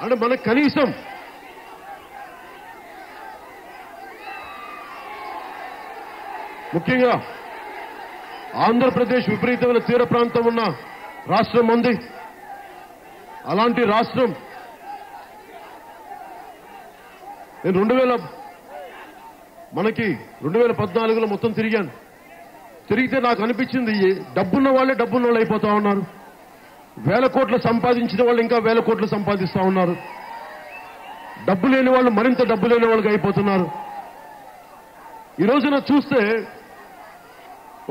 అంటే మనకు కనీసం ముఖ్యంగా ఆంధ్రప్రదేశ్ విపరీతమైన తీర ప్రాంతం ఉన్న రాష్ట్రం ఉంది. అలాంటి రాష్ట్రం నేను 2014లో మొత్తం తిరిగాను. తిరిగితే నాకు అనిపించింది డబ్బున్న వాళ్ళే డబ్బున్న వాళ్ళు అయిపోతా ఉన్నారు. వేల కోట్లు సంపాదించిన వాళ్ళు ఇంకా వేల కోట్లు సంపాదిస్తా ఉన్నారు. డబ్బు లేని వాళ్ళు మరింత డబ్బు లేని వాళ్ళకి అయిపోతున్నారు. ఈ రోజున చూస్తే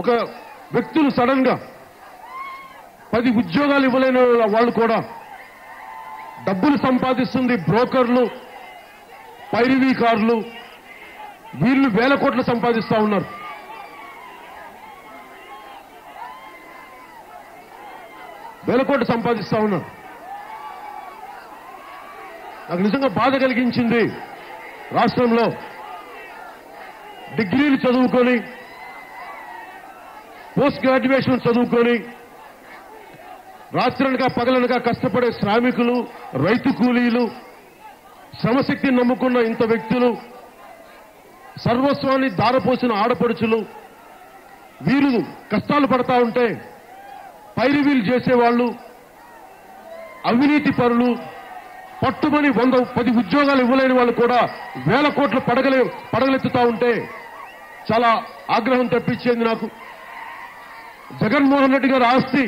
ఒక వ్యక్తులు సడన్ గా 10 ఉద్యోగాలు ఇవ్వలేని వాళ్ళు కూడా డబ్బులు సంపాదిస్తుంది బ్రోకర్లు, పైరవీకారులు, వీళ్ళు వేల కోట్లు సంపాదిస్తా ఉన్నారు. వేల కోట్లు సంపాదిస్తా ఉన్నారు. నాకు నిజంగా బాధ కలిగించింది. రాష్ట్రంలో డిగ్రీలు చదువుకొని, పోస్ట్ గ్రాడ్యుయేషన్ చదువుకొని, రాత్రనగా పగలనగా కష్టపడే శ్రామికులు, రైతు కూలీలు, శ్రమశక్తిని నమ్ముకున్న ఇంత వ్యక్తులు, సర్వస్వాన్ని దారపోసిన ఆడపడుచులు, వీరు కష్టాలు పడతా ఉంటే పైరవీలు చేసేవాళ్లు, అవినీతి పరులు, పట్టుమని 10 ఉద్యోగాలు ఇవ్వలేని వాళ్ళు కూడా వేల కోట్లు పడగలెత్తుతా ఉంటే చాలా ఆగ్రహం తెప్పించేది నాకు. జగన్మోహన్ రెడ్డి గారి ఆస్తి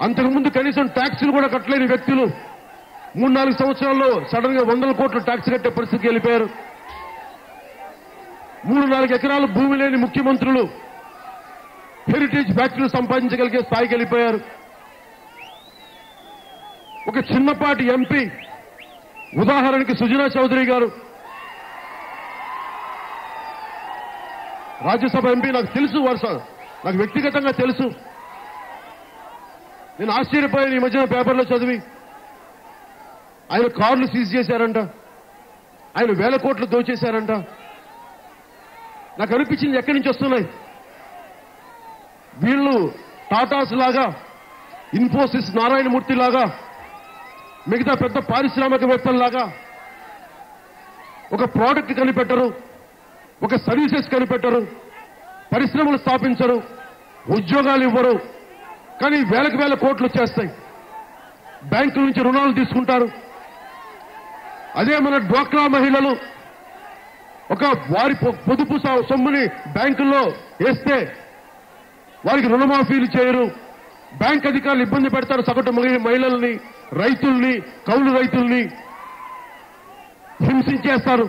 అంతకుముందు కనీసం ట్యాక్సులు కూడా కట్టలేని వ్యక్తులు 3-4 సంవత్సరాల్లో సడన్ గా 100 కోట్లు ట్యాక్స్ కట్టే పరిస్థితికి వెళ్ళిపోయారు. 3-4 ఎకరాలు భూమి లేని ముఖ్యమంత్రులు హెరిటేజ్ ఫ్యాక్టరీలు సంపాదించగలిగే స్థాయికి వెళ్ళిపోయారు. ఒక చిన్నపాటి ఎంపీ, ఉదాహరణకి సుజనా చౌదరి గారు, రాజ్యసభ ఎంపీ, నాకు తెలుసు, నాకు వ్యక్తిగతంగా తెలుసు. నేను ఆశ్చర్యపోయాను ఈ మధ్యన పేపర్లో చదివి. ఆయన కార్లు సీజ్ చేశారంట, ఆయన వేల కోట్లు దోచేశారంట. నాకు అనిపించింది ఎక్కడి నుంచి వస్తున్నాయి వీళ్ళు? టాటాస్ లాగా, ఇన్ఫోసిస్ నారాయణమూర్తి లాగా, మిగతా పెద్ద పారిశ్రామికవేత్తల్లాగా ఒక ప్రోడక్ట్ కనిపెట్టరు, ఒక సర్వీసెస్ కనిపెట్టరు, పరిశ్రమలు స్థాపించరు, ఉద్యోగాలు ఇవ్వరు, కానీ వేలకు వేల కోట్లు వచ్చేస్తాయి. బ్యాంకుల నుంచి రుణాలు తీసుకుంటారు. అదే మన డ్వాక్రా మహిళలు ఒక వారి పొదుపు సొమ్ముని బ్యాంకుల్లో వేస్తే వారికి రుణమాఫీలు చేయరు. బ్యాంక్ అధికారులు ఇబ్బంది పెడతారు సగటు మహిళల్ని, రైతుల్ని, కౌలు రైతుల్ని హింసించేస్తారు.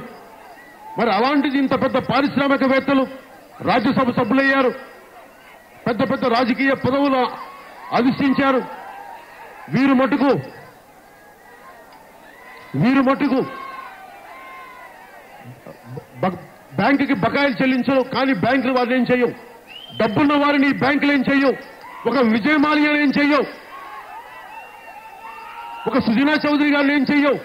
మరి అలాంటిది ఇంత పెద్ద పారిశ్రామికవేత్తలు రాజ్యసభ సభ్యులయ్యారు, పెద్ద పెద్ద రాజకీయ పదవులు అధిష్ఠించారు. వీరు మటుకు బ్యాంకుకి బకాయిలు చెల్లించరు, కానీ బ్యాంకులు వారిని ఏం చెయ్యవు. డబ్బున్న వారిని బ్యాంకులు ఏం చెయ్యవు. ఒక విజయ్ మాల్యా ఏం చెయ్యవు, ఒక సుజనా చౌదరి గారిని ఏం చెయ్యవు.